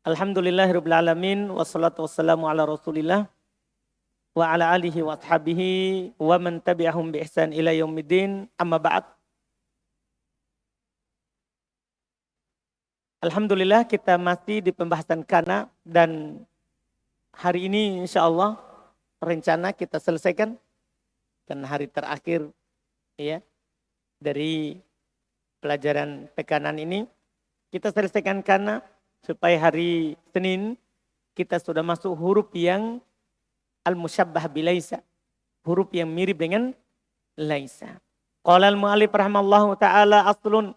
Alhamdulillahirabbil alamin wassalatu wassalamu ala Rasulillah wa ala alihi wa ashabihi wa man tabi'ahum bi ihsan ila yaumiddin. Amma ba'd. Alhamdulillah kita masih di pembahasan kana dan hari ini insyaallah rencana kita selesaikan dan hari terakhir ya dari pelajaran pekanan ini kita selesaikan kana supaya hari Senin kita sudah masuk huruf yang al-musyabbah bilaisa. Huruf yang mirip dengan laisa. Qala al-mu'allif rahimallahu ta'ala aslun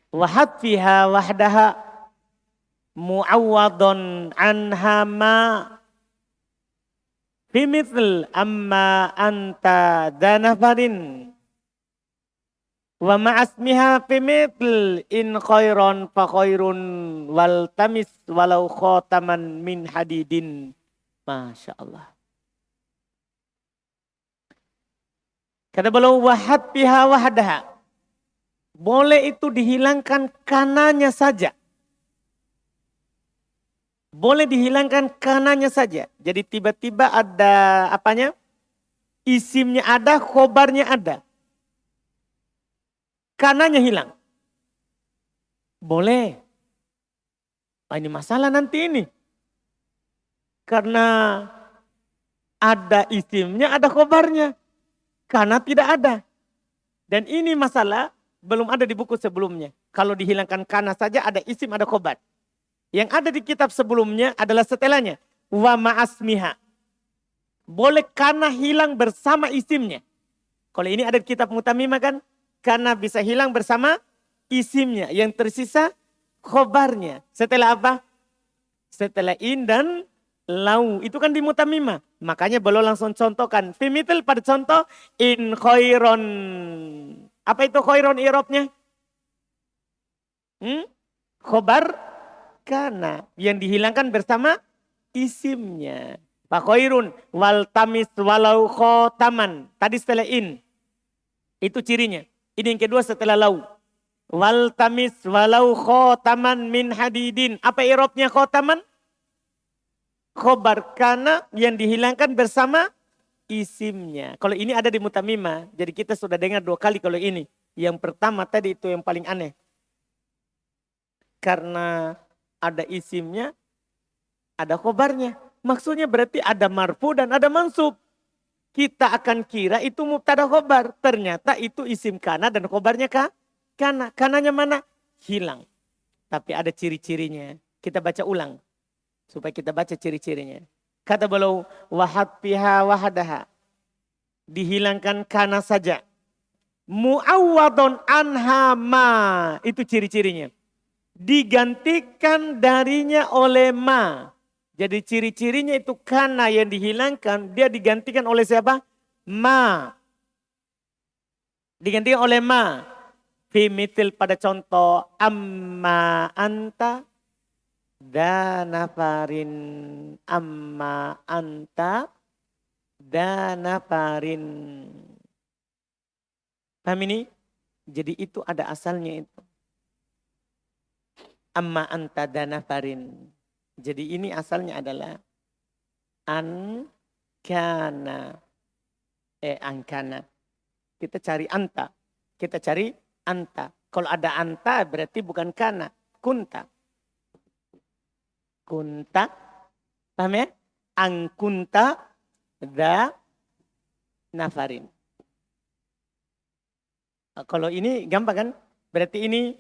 wa hadfiha wahdaha mu'awwadun anha ma bimithil amma anta danafarin wa ma'asmiha bimithil in khairon fa khairun wal tamis walau khotaman min hadidin. Masya Allah. Kata beliau wahad biha wahdaha. Boleh itu dihilangkan kananya saja. Boleh dihilangkan kananya saja. Jadi tiba-tiba ada apanya? Isimnya ada, khobarnya ada. Kananya hilang. Boleh. Ini masalah nanti ini. Karena ada isimnya, ada khobarnya. Karena tidak ada. Dan ini masalah belum ada di buku sebelumnya. Kalau dihilangkan kana saja ada isim, ada khobar. Yang ada di kitab sebelumnya adalah setelahnya. Wa ma'asmiha. Boleh kana hilang bersama isimnya. Kalau ini ada di kitab Mutamimah kan. Kana bisa hilang bersama isimnya. Yang tersisa khobarnya. Setelah apa? Setelah in dan lau. Itu kan di Mutamimah. Makanya beliau langsung contohkan. Fimitil pada contoh. In khairon. Apa itu khairon i'rabnya? Khobar kana. Yang dihilangkan bersama isimnya. Fa khairun wal tamis walau khotaman. Tadi setelah in. Itu cirinya. Ini yang kedua setelah lau. Wal tamis walau khotaman min hadidin. Apa i'rabnya khotaman? Khobar kana yang dihilangkan bersama isimnya. Kalau ini ada di Mutamimah. Jadi kita sudah dengar 2 kali kalau ini. Yang pertama tadi itu yang paling aneh. Karena ada isimnya, ada khobarnya. Maksudnya berarti ada marfu dan ada mansub. Kita akan kira itu mubtada khobar. Ternyata itu isim kana dan khobarnya kana. Kananya mana? Hilang. Tapi ada ciri-cirinya. Kita baca ulang. Supaya kita baca ciri-cirinya. Kata beliau, wahad piha wahadaha. Dihilangkan kana saja. Mu'awwadun anha ma. Itu ciri-cirinya. Digantikan darinya oleh ma. Jadi ciri-cirinya itu kana yang dihilangkan. Dia digantikan oleh siapa? Ma. Digantikan oleh ma. Fimitil pada contoh. Amma anta. Danafarin amma anta danafarin. Paham ini? Jadi itu ada asalnya itu. Amma anta danafarin. Jadi ini asalnya adalah ankana. Ankana. Kita cari anta. Kita cari anta. Kalau ada anta berarti bukan kana. Kunta. Kunta, paham ya? Angkunta da nafarin. Kalau ini gampang kan? Berarti ini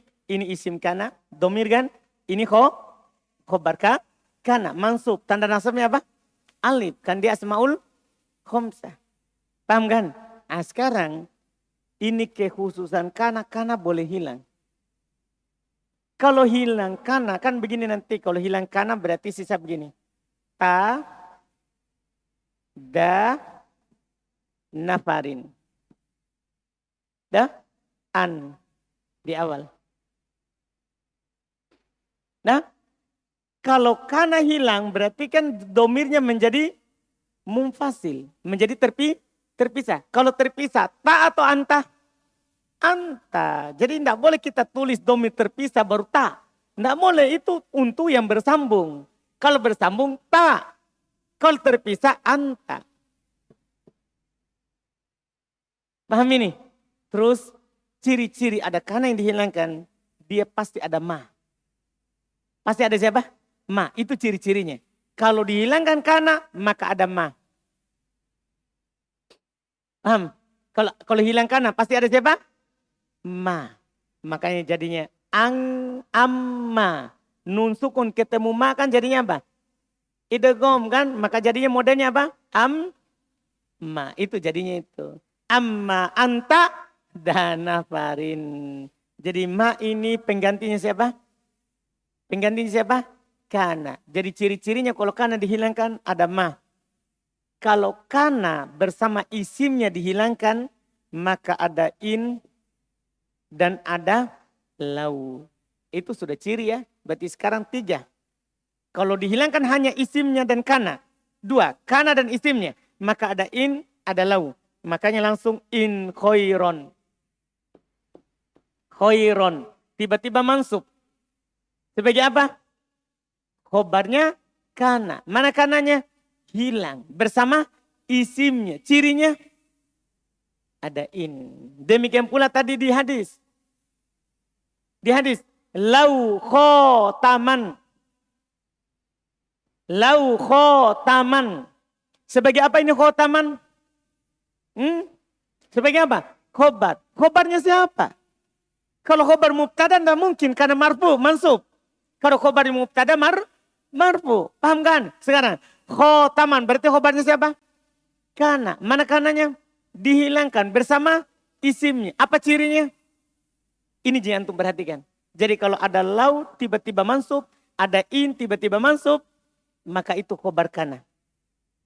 isim kana, domir kan? Ini khobar kana, mansub. Tanda nasabnya apa? Alif, kan dia asmaul khomsah. Paham kan? Nah sekarang ini kekhususan kana boleh hilang. Kalau hilang kana, kan begini nanti. Kalau hilang kana berarti sisa begini. Ta, da, nafarin. Da, an. Di awal. Nah, kalau kana hilang berarti kan domirnya menjadi munfasil. Menjadi terpisah. Kalau terpisah, ta atau anta? Anta. Jadi tidak boleh kita tulis domir terpisah baru ta. Tidak boleh, itu untuk yang bersambung. Kalau bersambung, ta. Kalau terpisah, anta. Paham ini? Terus ciri-ciri ada kana yang dihilangkan, dia pasti ada ma. Pasti ada siapa? Ma, itu ciri-cirinya. Kalau dihilangkan kana, maka ada ma. Paham? Kalau hilang kana, pasti ada siapa? Ma. Makanya jadinya amma. Nun sukun ketemu ma kan jadinya apa? Idgham kan? Maka jadinya modelnya apa? Ma. Itu jadinya itu. Amma anta danafarin. Jadi ma ini penggantinya siapa? Penggantinya siapa? Kana. Jadi ciri-cirinya kalau kana dihilangkan ada ma. Kalau kana bersama isimnya dihilangkan, maka ada in dan ada lau. Itu sudah ciri ya. Berarti sekarang 3. Kalau dihilangkan hanya isimnya dan kana. 2, kana dan isimnya. Maka ada in, ada lau. Makanya langsung in khairon. Khairon. Tiba-tiba mansub. Sebagai apa? Khobarnya kana. Mana kananya? Hilang. Bersama isimnya. Cirinya ada in. Demikian pula tadi di hadis. Di hadis. Lau khotaman. Lau khotaman. Sebagai apa ini khotaman? Sebagai apa? Khobar. Khobarnya siapa? Kalau khobar mubtada tidak mungkin karena marfu, mansub. Kalau khobar mubtada marfu. Paham kan? Sekarang khotaman berarti khobarnya siapa? Kana. Mana kananya? Dihilangkan bersama isimnya. Apa cirinya? Ini jangan untuk perhatikan. Jadi kalau ada lau tiba-tiba mansub, ada in tiba-tiba mansub, maka itu khobar kana.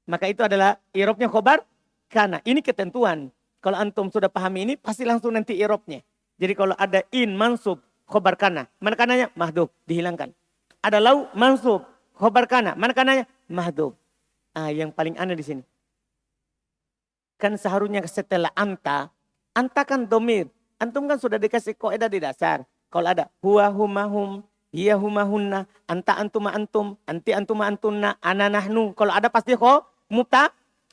Maka itu adalah irobnya khobar kana. Ini ketentuan. Kalau antum sudah pahami ini pasti langsung nanti irobnya. Jadi kalau ada in mansub khobar kana. Mana kananya? Mahdhuf. Dihilangkan. Ada lau mansub khobar kana. Mana kananya? Mahdhuf. Yang paling aneh di sini. Kan seharusnya setelah anta kan domir. Antum kan sudah dikasih kaidah di dasar. Kalau ada huwa huma hum, hiya huma hunna, anta antuma antum, anti antuma antunna, ana nahnu. Kalau ada pasti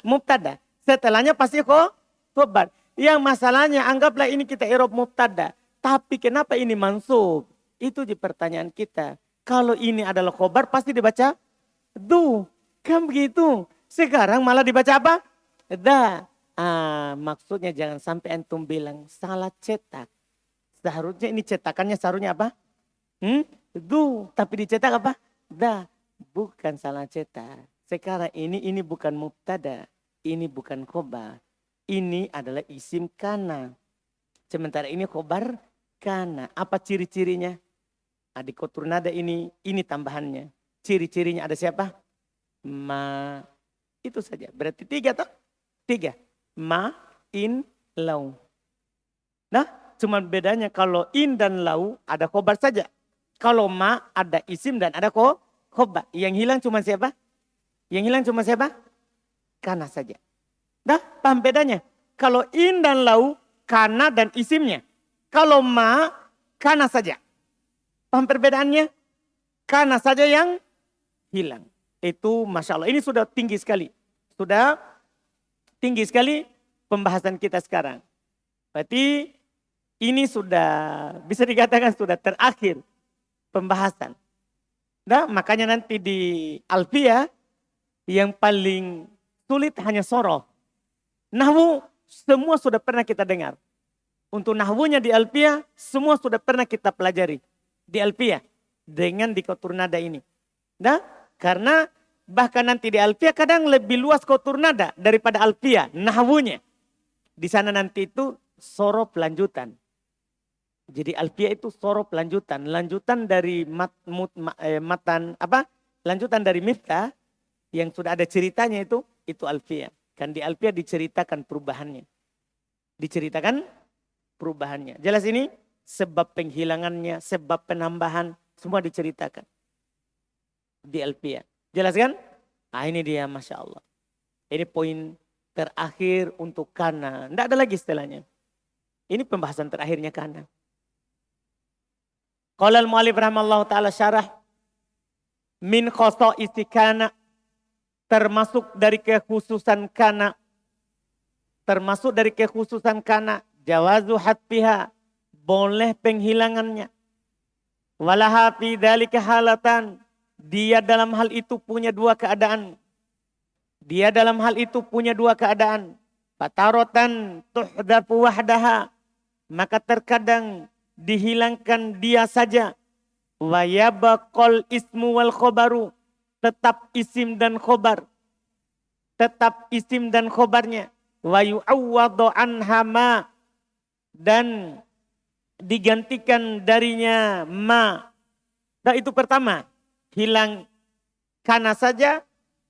mubtada. Setelahnya pasti khobar. Yang masalahnya anggaplah ini kita i'rab mubtada. Tapi kenapa ini mansub? Itu di pertanyaan kita. Kalau ini adalah khobar pasti dibaca du. Kan begitu. Sekarang malah dibaca apa? Da. Maksudnya jangan sampai antum bilang salah cetak. Seharusnya ini cetakannya seharusnya apa? Du. Tapi dicetak apa? Da. Bukan salah cetak. Sekarang ini bukan mubtada. Ini bukan khobar. Ini adalah isim kana. Sementara ini khobar kana. Apa ciri-cirinya? Di kotur nada ini tambahannya. Ciri-cirinya ada siapa? Ma. Itu saja. Berarti 3 toh? 3. Ma, in, lau. Nah, cuma bedanya kalau in dan lau ada khobar saja. Kalau ma ada isim dan ada khobar. Yang hilang cuma siapa? Yang hilang cuma siapa? Kana saja. Nah, paham bedanya? Kalau in dan lau, kana dan isimnya. Kalau ma, kana saja. Paham perbedaannya? Kana saja yang hilang. Itu Masya Allah. Ini sudah tinggi sekali. Sudah tinggi sekali pembahasan kita sekarang. Berarti ini sudah bisa dikatakan sudah terakhir pembahasan. Nah, makanya nanti di Alfiyah yang paling sulit hanya sorof. Nahwu semua sudah pernah kita dengar. Untuk nahwunya di Alfiyah semua sudah pernah kita pelajari. Di Alfiyah dengan di kotur nada ini. Nah, karena bahkan nanti di Alfiyah kadang lebih luas kotur nada daripada Alfiyah. Nahwunya. Di sana nanti itu sorof lanjutan. Jadi Alfiyah itu sorof lanjutan. Lanjutan dari lanjutan dari Miftah yang sudah ada ceritanya itu Alfiyah. Kan di Alfiyah diceritakan perubahannya. Diceritakan perubahannya. Jelas ini? Sebab penghilangannya, sebab penambahan, semua diceritakan. Di Alfiyah. Jelas kan? Ini dia Masya Allah. Ini poin terakhir untuk kana. Tidak ada lagi setelahnya. Ini pembahasan terakhirnya kana. Qala al-mu'allif rahimallahu ta'ala syarah. Min khosa'isi kana. Termasuk dari kekhususan kana. Termasuk dari kekhususan kana. Jawazu hatfiha. Boleh penghilangannya. Walaha fi dzalika halatan. Dia dalam hal itu punya dua keadaan. Dia dalam hal itu punya dua keadaan. Fataratan tuhdafu wahdaha. Maka terkadang dihilangkan dia saja. Wa yabaqal ismu wal khobaru. Tetap isim dan khobar. Tetap isim dan khobarnya. Wa yu'awwadu anha ma. Dan digantikan darinya ma. Nah itu pertama. Hilang kana saja.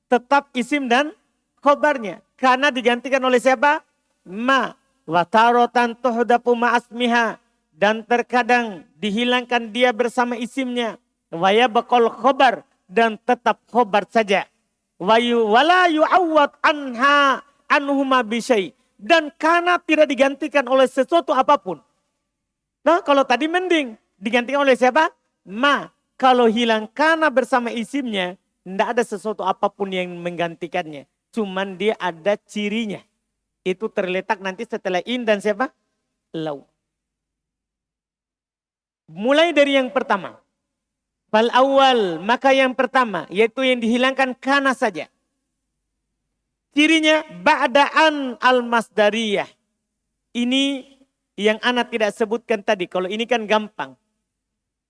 Tetap isim dan khobarnya. Kana digantikan oleh siapa? Ma. Watarotan tuhdafu ma'asmiha. Dan terkadang dihilangkan dia bersama isimnya. Waya bakal khobar. Dan tetap khobar saja. Wala yu'awwad anha anhuma bisyai. Dan kana tidak digantikan oleh sesuatu apapun. Nah kalau tadi mending. Digantikan oleh siapa? Ma. Kalau hilang kana bersama isimnya. Tidak ada sesuatu apapun yang menggantikannya. Cuman dia ada cirinya. Itu terletak nanti setelah in dan siapa? Lau. Mulai dari yang pertama. Fal awal, maka yang pertama. Yaitu yang dihilangkan kana saja. Cirinya ba'daan al-masdariyah. Ini yang anak tidak sebutkan tadi. Kalau ini kan gampang.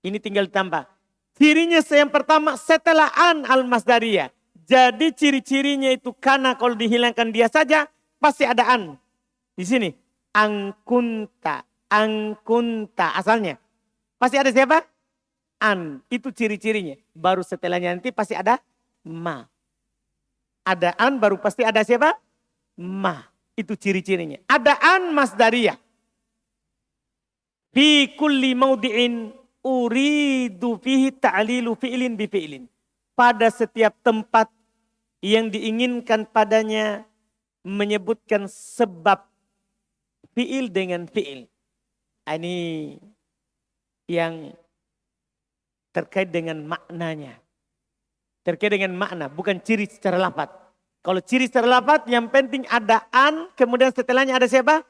Ini tinggal tambah. Cirinya yang pertama setelah an al-masdariyah. Jadi ciri-cirinya itu kana kalau dihilangkan dia saja pasti ada an. Di sini angkunta, angkunta asalnya. Pasti ada siapa? An. Itu ciri-cirinya. Baru setelahnya nanti pasti ada ma. Ada an baru pasti ada siapa? Ma. Itu ciri-cirinya. Ada an masdariyah. Fi kulli maudi'in uridu fihi ta'lilu fi'lin bi fi'lin. Pada setiap tempat yang diinginkan padanya menyebutkan sebab fi'il dengan fi'il. Ini yang terkait dengan maknanya. Terkait dengan makna, bukan ciri secara lafaz. Kalau ciri secara lafaz yang penting ada an, kemudian setelahnya ada siapa?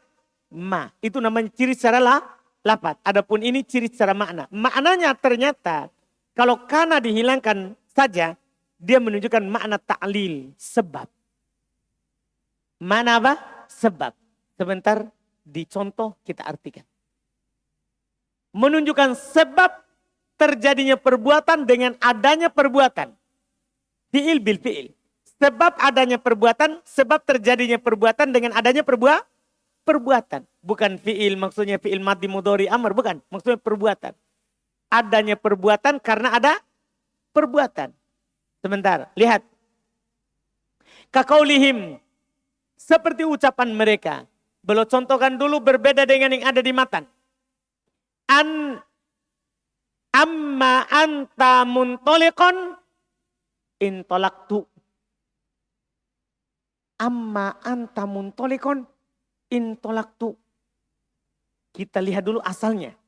Ma. Itu namanya ciri secara lafaz. Adapun ini ciri secara makna. Maknanya ternyata kalau kana dihilangkan saja, dia menunjukkan makna ta'lil, sebab. Makna apa? Sebab. Sebentar dicontoh kita artikan. Menunjukkan sebab terjadinya perbuatan dengan adanya perbuatan. Fi'il bil fi'il. Sebab adanya perbuatan, sebab terjadinya perbuatan dengan adanya perbuatan. Bukan fi'il maksudnya fi'il madhi mudhari amr, bukan. Maksudnya perbuatan. Adanya perbuatan karena ada perbuatan. Sebentar, lihat. Kakaulihim. Seperti ucapan mereka. Belum contohkan dulu berbeda dengan yang ada di matan. Amma anta muntolikon intolaktu. Amma anta muntolikon intolaktu. Kita lihat dulu asalnya.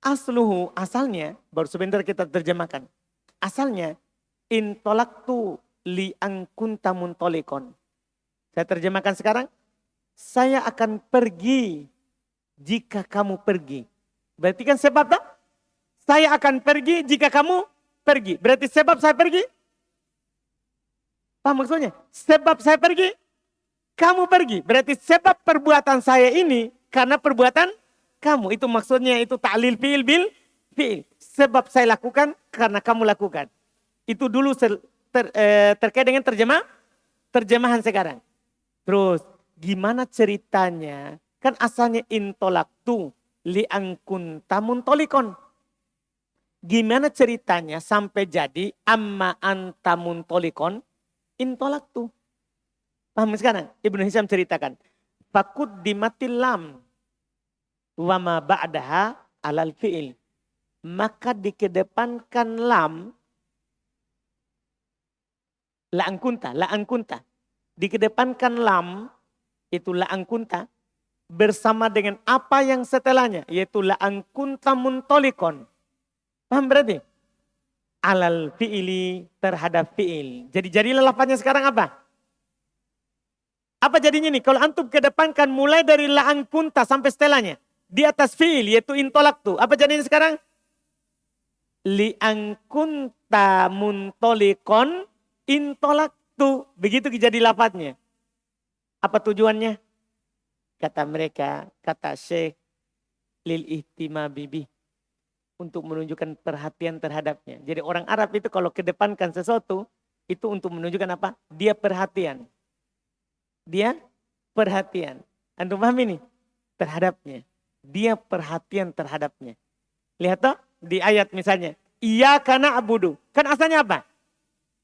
Asluhu, asalnya, baru sebentar kita terjemahkan. Asalnya, intolaktu li angkunta muntolikon. Saya terjemahkan sekarang. Saya akan pergi jika kamu pergi. Berarti kan sebab tak? Saya akan pergi jika kamu pergi. Berarti sebab saya pergi? Paham maksudnya? Sebab saya pergi, kamu pergi. Berarti sebab perbuatan saya ini karena perbuatan kamu. Itu maksudnya itu ta'lil fi'il bil fi'il. Sebab saya lakukan karena kamu lakukan. Itu dulu terkait dengan terjemahan sekarang. Terus gimana ceritanya? Kan asalnya intolaktu li'angkunta muntolikon. Gimana ceritanya sampai jadi amma anta muntolikon intolaktu. Paham sekarang? Ibnu Hisham ceritakan. Fakud dimatil lam wa ma ba'daha alal fi'il. Maka dikedepankan lam la'angkunta. Dikedepankan lam, itu la'angkunta, bersama dengan apa yang setelahnya, yaitu la'angkunta muntolikon. Paham berarti? Alal fi'ili terhadap fi'il. Jadi jadilah lafaznya sekarang apa? Apa jadinya nih? Kalau antum kedepankan mulai dari la'an kunta sampai setelahnya. Di atas fi'il yaitu intolaktu. Apa jadinya sekarang? Li'an kunta muntolikon intolaktu. Begitu jadi lafaznya. Apa tujuannya? Kata mereka, kata Syekh, lil ihtima bibi. Untuk menunjukkan perhatian terhadapnya. Jadi orang Arab itu kalau kedepankan sesuatu, itu untuk menunjukkan apa? Dia perhatian. Dia perhatian. Antum paham ini? Terhadapnya. Dia perhatian terhadapnya. Lihat toh di ayat misalnya. Iyaka na'budu. Kan asalnya apa?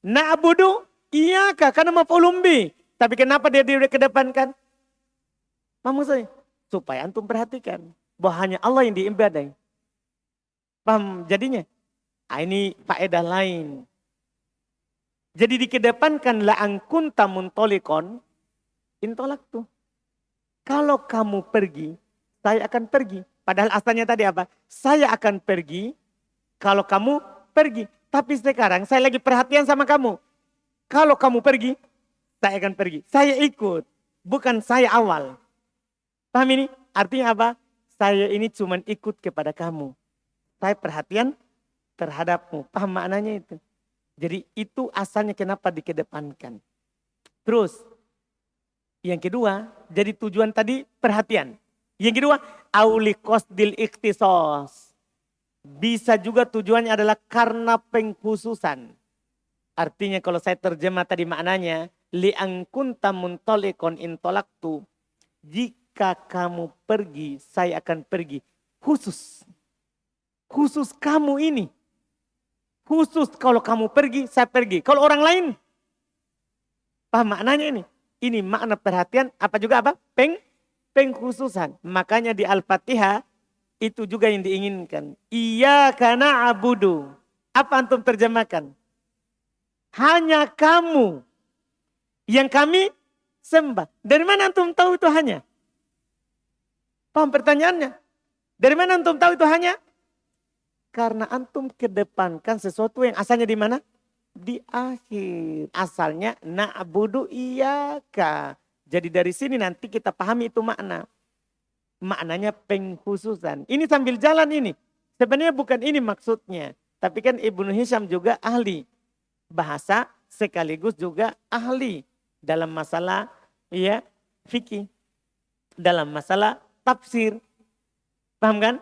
Na'budu iyaka. Karena maf'ulun bih. Tapi kenapa dia kedepankan? Paham saya? Supaya antum perhatikan. Bahwa hanya Allah yang diibadai. Paham jadinya? Ini faedah lain. Jadi dikedepankan la'an kunta muntolikon. Intolaktu. Kalau kamu pergi, saya akan pergi. Padahal asalnya tadi apa? Saya akan pergi kalau kamu pergi. Tapi sekarang saya lagi perhatian sama kamu. Kalau kamu pergi, saya akan pergi. Saya ikut. Bukan saya awal. Paham ini? Artinya apa? Saya ini cuma ikut kepada kamu. Saya perhatian terhadapmu. Paham maknanya itu? Jadi itu asalnya kenapa dikedepankan. Terus yang kedua, jadi tujuan tadi perhatian. Yang kedua, auli qasdil ikhtisos. Bisa juga tujuannya adalah karena pengkhususan. Artinya kalau saya terjemah tadi maknanya, li'an kunta muntolikon intolaktu. Jika kamu pergi, saya akan pergi. Khusus. Khusus kamu ini. Khusus kalau kamu pergi, saya pergi. Kalau orang lain, paham maknanya ini? Ini makna perhatian, apa juga apa? Pengkhususan. Makanya di Al-Fatihah, itu juga yang diinginkan. Iyaka na'budu. Apa antum terjemahkan? Hanya kamu yang kami sembah. Dari mana antum tahu itu hanya? Paham pertanyaannya? Dari mana antum tahu itu hanya? Karena antum kedepankan sesuatu yang asalnya di mana? Di akhir. Asalnya na'budu iyaka. Jadi dari sini nanti kita pahami itu makna. Maknanya pengkhususan. Ini sambil jalan ini. Sebenarnya bukan ini maksudnya. Tapi kan Ibnu Hisham juga ahli bahasa sekaligus juga ahli dalam masalah ya fikih. Dalam masalah tafsir. Paham kan?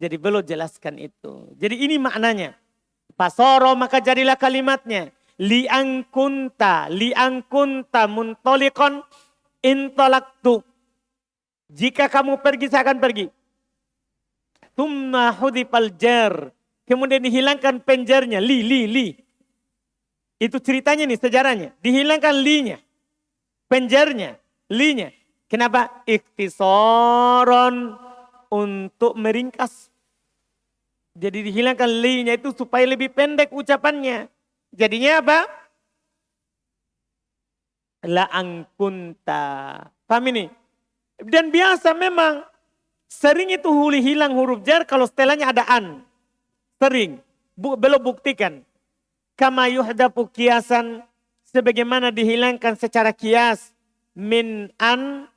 Jadi belum jelaskan itu. Jadi ini maknanya. Fasoro maka jadilah kalimatnya. Li'an kunta muntolikon intolaktu. Jika kamu pergi, saya akan pergi. Thumma hudifal jar. Kemudian dihilangkan penjarnya. Li. Itu ceritanya nih, sejarahnya. Dihilangkan li-nya. Penjarnya. Li-nya. Kenapa? Ikhtisaron. Untuk meringkas. Jadi dihilangkan li-nya itu supaya lebih pendek ucapannya. Jadinya apa? La'an kunta. Paham ini? Dan biasa memang. Sering itu hilang huruf jar kalau setelahnya ada an. Sering. Belum buktikan. Kama yuhdapu kiasan. Sebagaimana dihilangkan secara kias. Min an.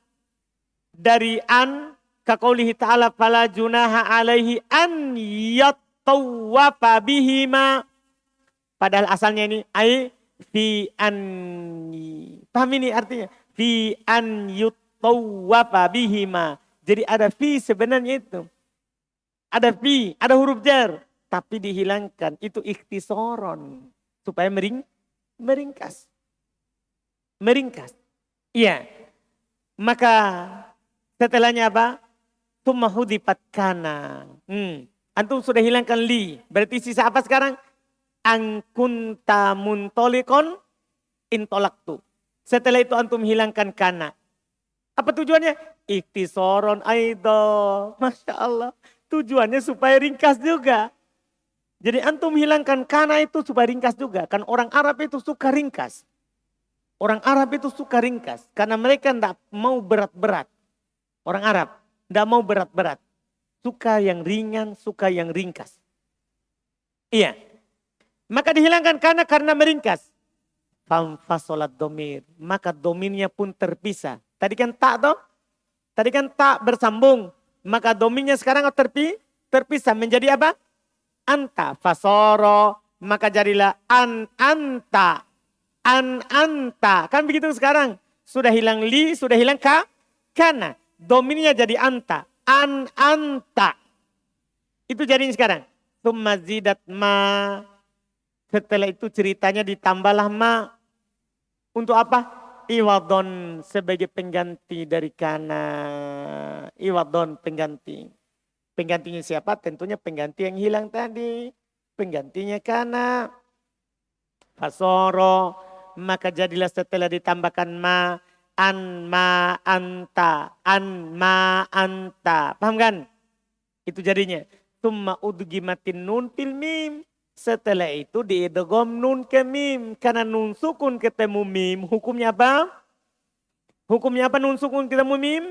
Dari an. Kaqaulihi ta'ala fala junaha alaihi an yattawafa bihima. Padahal asalnya ini ai fi an. Paham ini artinya? Fi an yattawafa bihima. Jadi ada fi sebenarnya itu. Ada fi, ada huruf jar. Tapi dihilangkan. Itu ikhtisaron. Supaya meringkas. Meringkas. Iya. Maka setelahnya apa? Tumma hudifat kana. Antum sudah hilangkan li. Berarti sisa apa sekarang? Angkunta muntolikon intolaktu. Setelah itu antum hilangkan kana. Apa tujuannya? Ikhtisaron aido. Masya Allah. Tujuannya supaya ringkas juga. Jadi antum hilangkan kana itu supaya ringkas juga. Kan orang Arab itu suka ringkas. Orang Arab itu suka ringkas. Karena mereka tidak mau berat-berat. Orang Arab. Tidak mau berat-berat. Suka yang ringan, suka yang ringkas. Iya. Maka dihilangkan karena meringkas. Famfasolat domir. Maka domirnya pun terpisah. Tadi kan tak toh? Tadi kan tak bersambung. Maka domirnya sekarang terpisah menjadi apa? Anta. Fasoro. Maka jadilah anta. Anta. Kan begitu sekarang. Sudah hilang li, sudah hilang kana. Domirnya jadi anta. Anta. Itu jadinya sekarang. Tsumma zidat ma. Setelah itu ceritanya ditambahlah ma. Untuk apa? Iwadon sebagai pengganti dari kana. Iwadon pengganti. Penggantinya siapa? Tentunya pengganti yang hilang tadi. Penggantinya kana. Fasoro. Maka jadilah setelah ditambahkan ma. An ma anta. An ma anta. Paham kan? Itu jadinya. Tumma udgimatin nun fil mim. Setelah itu diidgham nun ke mim. Karena nun sukun ketemu mim. Hukumnya apa? Hukumnya apa nun sukun ketemu mim?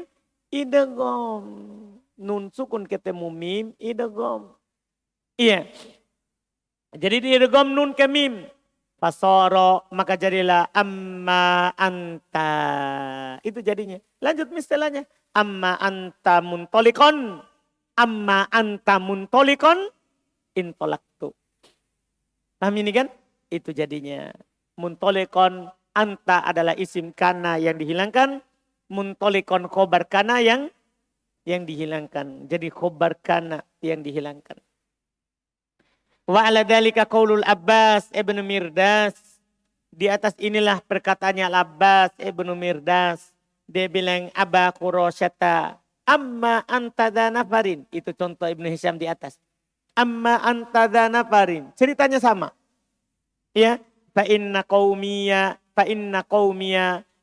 Idgham. Nun sukun ketemu mim. Idgham. Iya. Jadi diidgham nun ke mim. Fasoro. Maka jadilah amma anta. Itu jadinya. Lanjut istilahnya. Amma anta muntolikon. Amma anta muntolikon. Intolaktu. Paham ini kan? Itu jadinya. Muntolekon anta adalah isim kana yang dihilangkan. Muntolekon khobar kana yang dihilangkan. Jadi khobar kana yang dihilangkan. Wa ala dhalika qaulul Abbas ibn Mirdas. Di atas inilah perkataannya Al-Abbas ibn Mirdas. Dia bilang Aba Qurasyata. Amma anta nafarin. Itu contoh Ibnu Hisham di atas. Amma anta nafarin. Ceritanya sama. Ya, fa inna qaumiyya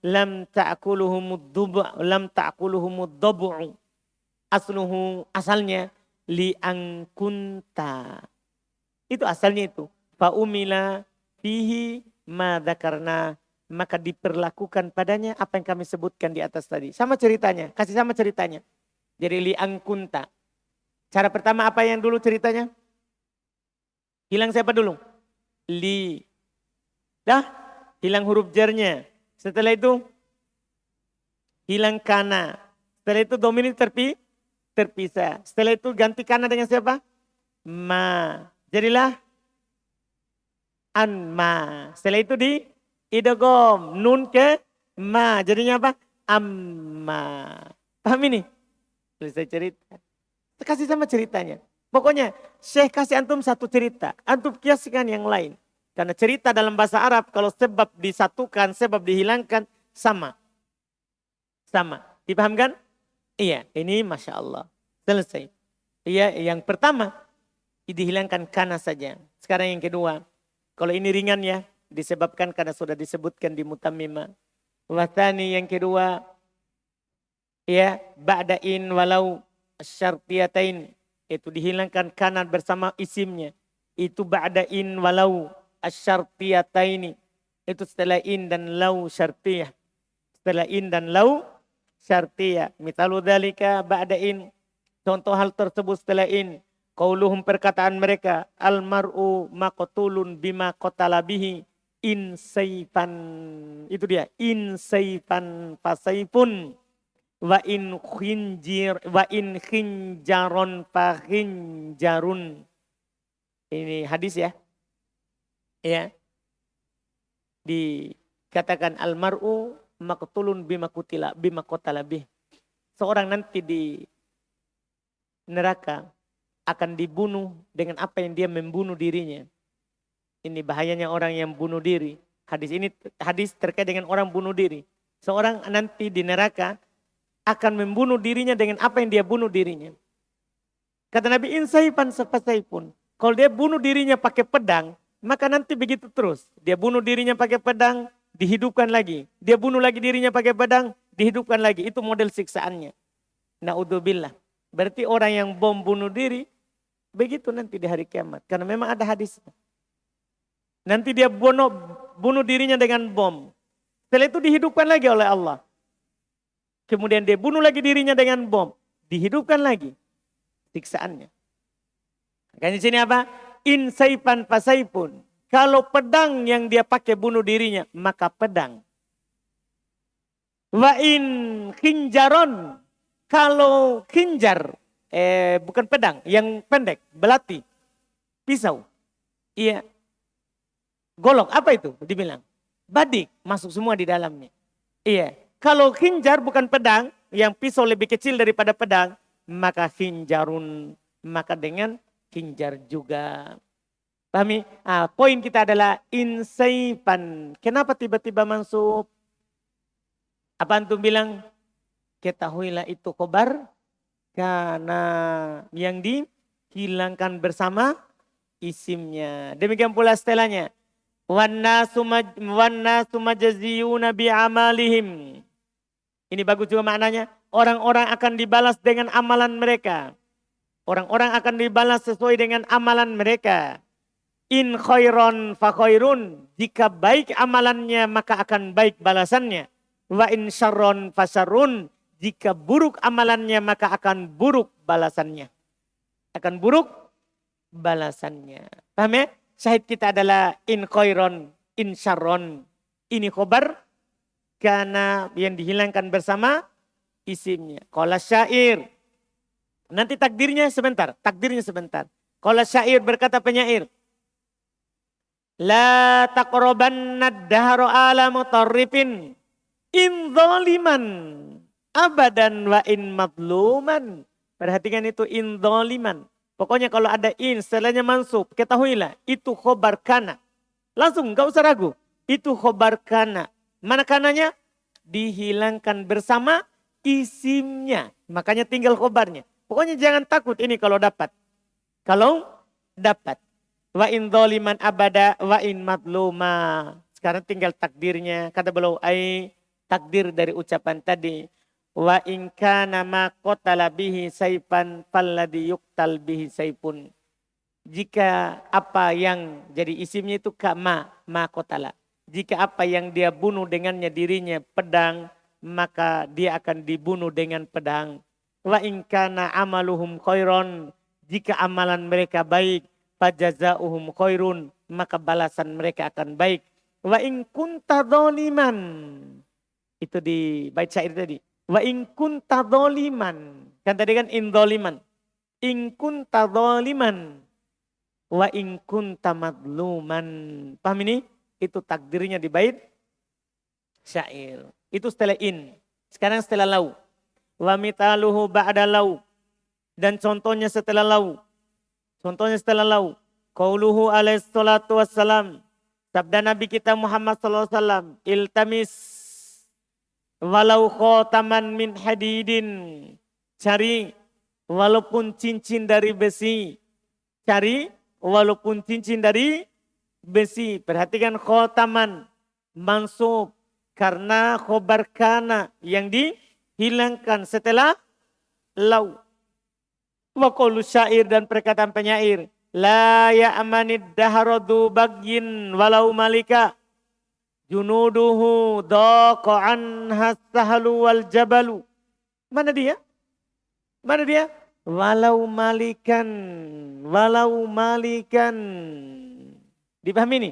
lam ta'kuluhumud dubu. Asalnya li angkunta. Itu asalnya itu. Fa umila fihi ma dzakarna, maka diperlakukan padanya apa yang kami sebutkan di atas tadi. Sama ceritanya, kasih sama ceritanya. Jadi li angkunta. Cara pertama apa yang dulu ceritanya? Hilang siapa dulu? Li. Dah, hilang huruf jarnya. Setelah itu hilang kana. Setelah itu domir terpisah. Setelah itu ganti kana dengan siapa? Ma. Jadilah anma. Setelah itu di idgham nun ke ma. Jadinya apa? Amma. Paham ini? Selesai cerita. Kasih sama ceritanya. Pokoknya Syekh kasih antum satu cerita. Antum kiaskan yang lain. Karena cerita dalam bahasa Arab kalau sebab disatukan, sebab dihilangkan sama. Sama. Dipahamkan? Iya. Ini Masya Allah. Selesai. Iya. Yang pertama. Dihilangkan kana saja. Sekarang yang kedua. Kalau ini ringan ya. Disebabkan karena sudah disebutkan di mutammimah. Wathani yang kedua. Ya. Ba'dain walau syartiyatain. Itu dihilangkan kana bersama isimnya. Itu ba'dain walau asyartiyataini. Itu setelah in dan lau syartiyah. Setelah in dan lau syartiyah. Mitalu dhalika ba'dain. Contoh hal tersebut setelah in. Qauluhum perkataan mereka. Almar'u maqtulun bima qatala bihi. In sayfan. Itu dia. In sayfan fasayfun. Wa in khinjaron fa khinjarun. Ini hadis ya. Ya. Dikatakan almar'u maqtulun bima qatala bih. Seorang nanti di neraka akan dibunuh dengan apa yang dia membunuh dirinya. Ini bahayanya orang yang bunuh diri. Hadis terkait dengan orang bunuh diri. Seorang nanti di neraka akan membunuh dirinya dengan apa yang dia bunuh dirinya. Kata Nabi, insaifan sepasaipun. Kalau dia bunuh dirinya pakai pedang, maka nanti begitu terus. Dia bunuh dirinya pakai pedang, dihidupkan lagi. Dia bunuh lagi dirinya pakai pedang, dihidupkan lagi. Itu model siksaannya. Na'udzubillah. Berarti orang yang bom bunuh diri, begitu nanti di hari kiamat. Karena memang ada hadisnya. Nanti dia bunuh dirinya dengan bom. Setelah itu dihidupkan lagi oleh Allah. Kemudian dia bunuh lagi dirinya dengan bom. Dihidupkan lagi siksaannya. Makanya di sini apa? in saifan fasaifun. Kalau pedang yang dia pakai bunuh dirinya, maka pedang. Wa in khinjaron. Kalau khinjar, bukan pedang, yang pendek, belati, pisau. Iya, golok, apa itu dibilang? Badik, masuk semua di dalamnya. Iya, kalau khinjar bukan pedang, yang pisau lebih kecil daripada pedang, maka khinjarun, maka dengan khinjar juga. Pahami? Poin kita adalah insaipan. Kenapa tiba-tiba masuk? Apa antum bilang? Ketahuilah itu khobar karena yang dihilangkan bersama isimnya. Demikian pula setelahnya. Wannasu majaziyuna bi'amalihim. Ini bagus juga maknanya. Orang-orang akan dibalas dengan amalan mereka. Orang-orang akan dibalas sesuai dengan amalan mereka. In khairon fa khairun. Jika baik amalannya maka akan baik balasannya. Wa in syarron fa syarrun. Jika buruk amalannya maka akan buruk balasannya. Akan buruk balasannya. Paham ya? Syahid kita adalah in khairon, in syarron. Ini khobar karena yang dihilangkan bersama isimnya. Qala syair. Nanti takdirnya sebentar. Qala syair berkata penyair. La taqrabanna ad-dahra ala mutarrifin in zaliman abadan wa in madluman. Perhatikan itu in zaliman. Pokoknya kalau ada in setelahnya mansub, ketahuilah itu khobar kana. Langsung gak usah ragu. Itu khobar kana. Mana kananya? Dihilangkan bersama isimnya. Makanya tinggal khobarnya. Pokoknya jangan takut ini kalau dapat. Kalau dapat. Wa in zaliman abada wa in madluma. Sekarang tinggal takdirnya. Kata beliau takdir dari ucapan tadi. Wa in kana ma qatala bihi saifan falladhi yuqtal bihi saifun. Jika apa yang jadi isimnya itu ma qatala. Jika apa yang dia bunuh dengannya dirinya pedang, maka dia akan dibunuh dengan pedang. Wa in kana amaluhum khairon. Jika amalan mereka baik, fajazauhum khairun, maka balasan mereka akan baik. Wa in kunta dzaliman. Itu di bait syair tadi. Wa in kunta dzaliman. Kan tadi kan in dzaliman. In kunta dzaliman. Wa in kunta madluman. Paham ini? Itu takdirnya di bait syair. Itu setelah in. Sekarang setelah lau. Wa mitaluhu ba'da lau. Dan contohnya setelah lau. Qauluhu alaihi salatu wassalam. Sabda Nabi kita Muhammad sallallahu alaihi wasallam. Iltamis walau khotaman min hadidin. Cari walaupun cincin dari besi. Perhatikan khotaman. Mansub. Karena khobar kana yang dihilangkan setelah lau. Wa qaulu syair dan perkataan penyair. La ya'manid dahradu bagyin walau malika. Junuduhu daqa anha sahlu wal jabalu. Mana dia? Walau malikan. Dipahami ini?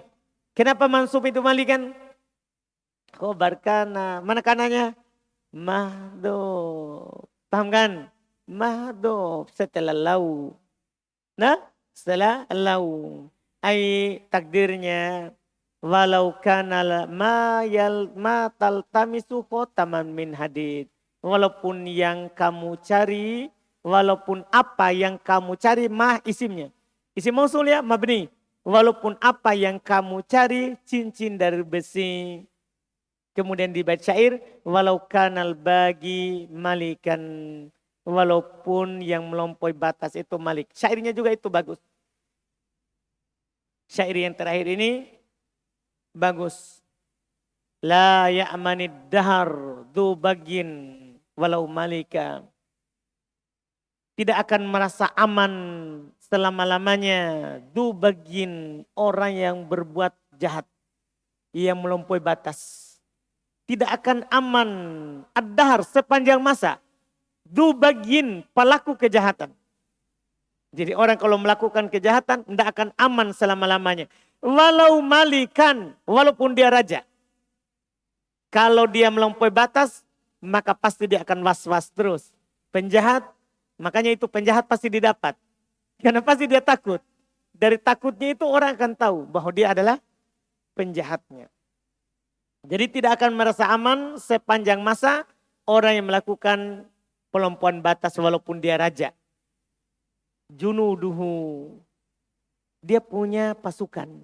Kenapa mansub itu malikan? Khobar kana. Mana kananya? Mahdhuf. Paham kan? Mahdhuf setelah lau. Nah, setelah lau. Takdirnya walau kana ma taltamisu khotaman min hadid. Walaupun apa yang kamu cari mah isimnya. Isim mausul ya mabni. Walaupun apa yang kamu cari cincin dari besi. Kemudian di bait syair walau kanal bagi malikan. Walaupun yang melampaui batas itu malik. Syairnya juga itu bagus. Syair yang terakhir ini bagus. La ya'manid dahar du bagin walau malika. Tidak akan merasa aman selama-lamanya. Du bagin orang yang berbuat jahat. Yang melampaui batas. Tidak akan aman ad-dahar sepanjang masa. Du bagin pelaku kejahatan. Jadi orang kalau melakukan kejahatan tidak akan aman selama-lamanya. Walau malikan, walaupun dia raja. Kalau dia melampaui batas, maka pasti dia akan was-was terus. Penjahat, makanya itu penjahat pasti didapat. Karena pasti dia takut. Dari takutnya itu orang akan tahu bahwa dia adalah penjahatnya. Jadi tidak akan merasa aman sepanjang masa orang yang melakukan pelampauan batas walaupun dia raja. Junuduhu. Dia punya pasukan.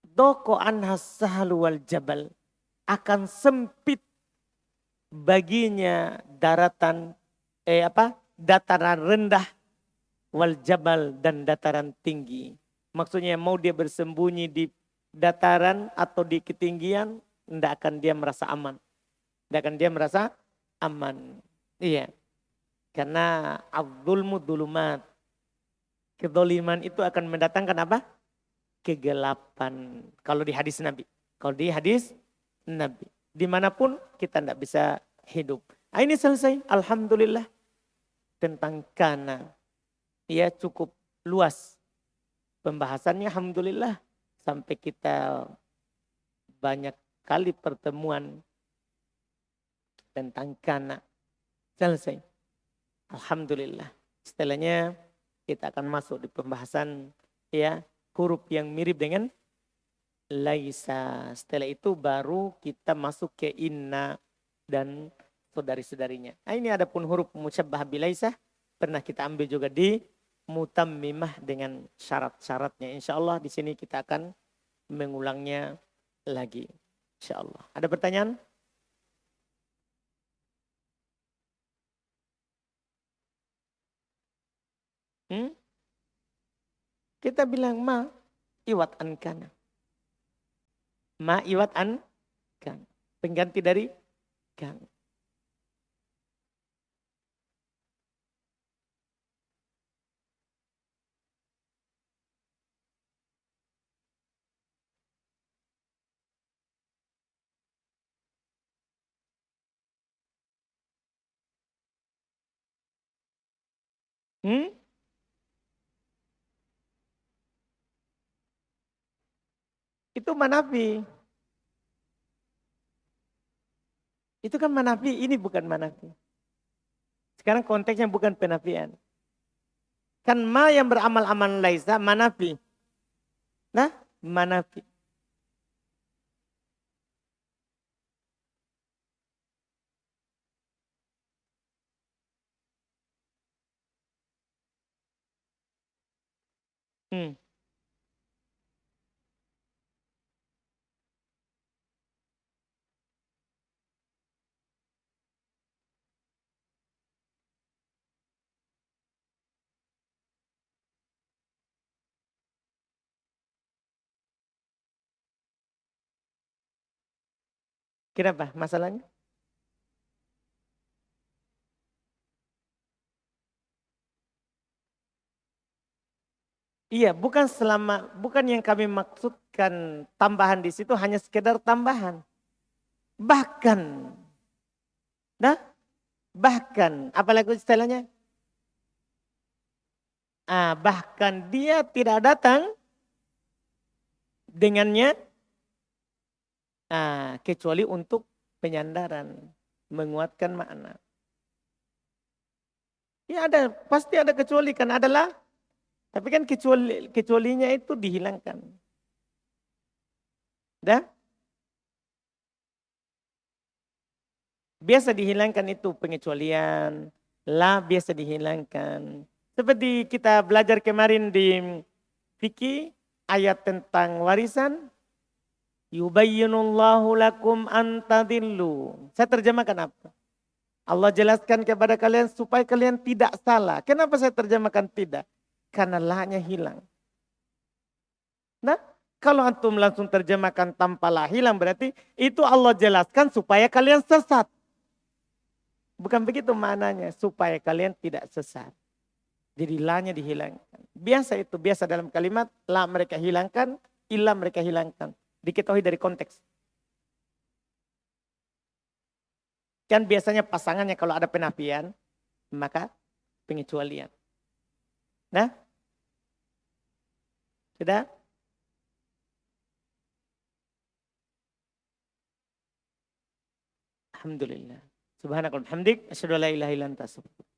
Doko anhas sahalu wal jabal. Akan sempit baginya dataran rendah wal jabal dan dataran tinggi. Maksudnya mau dia bersembunyi di dataran atau di ketinggian, tidak akan dia merasa aman. Tidak akan dia merasa aman. Iya. Karena adzulmu dulumat. Kedoliman itu akan mendatangkan apa? Kegelapan. Kalau di hadis Nabi. Kalau di hadis Nabi. Dimanapun kita tidak bisa hidup. Nah, ini selesai. Alhamdulillah. Tentang kana. Ya cukup luas. Pembahasannya alhamdulillah. Sampai kita banyak kali pertemuan tentang kana. Selesai. Alhamdulillah. Setelahnya kita akan masuk di pembahasan ya huruf yang mirip dengan laisa. Setelah itu baru kita masuk ke inna dan saudari-saudarinya. Nah, ini ada pun huruf musyabbah bilaisa pernah kita ambil juga di mutammimah dengan syarat-syaratnya. Insyaallah di sini kita akan mengulangnya lagi. Insyaallah. Ada pertanyaan? Kita bilang ma iwat an kana. Ma iwat an kan. Pengganti dari kan. Hmm? Itu manafi. Itu kan manafi, ini bukan manafi. Sekarang konteksnya bukan penafian. Kan ma yang beramal-amal laisa manafi. Nah, manafi. Hmm. Kenapa masalahnya? Iya, bukan yang kami maksudkan tambahan di situ hanya sekedar tambahan. Bahkan, nah, bahkan, apalagi istilahnya? Bahkan dia tidak datang dengannya kecuali untuk penyandaran, menguatkan makna. Ya ada, pasti ada kecuali kan adalah, tapi kan kecualinya itu dihilangkan. Dah? Biasa dihilangkan itu pengecualian, la biasa dihilangkan. Seperti kita belajar kemarin di fikih ayat tentang warisan, yubayyinullahu lakum antadillu. Saya terjemahkan apa? Allah jelaskan kepada kalian supaya kalian tidak salah. Kenapa saya terjemahkan tidak? Karena la-nya hilang. Nah, kalau antum langsung terjemahkan tanpa la hilang berarti itu Allah jelaskan supaya kalian sesat. Bukan begitu maknanya, supaya kalian tidak sesat. Jadi la-nya dihilangkan. Biasa itu, biasa dalam kalimat la mereka hilangkan, illa mereka hilangkan. Diketahui dari konteks. Kan biasanya pasangannya kalau ada penafian, maka pengecualian. Nah? Sudah? Alhamdulillah. Subhanakallahumma hamdik, asyhadu an la ilaha illa anta astaghfiruka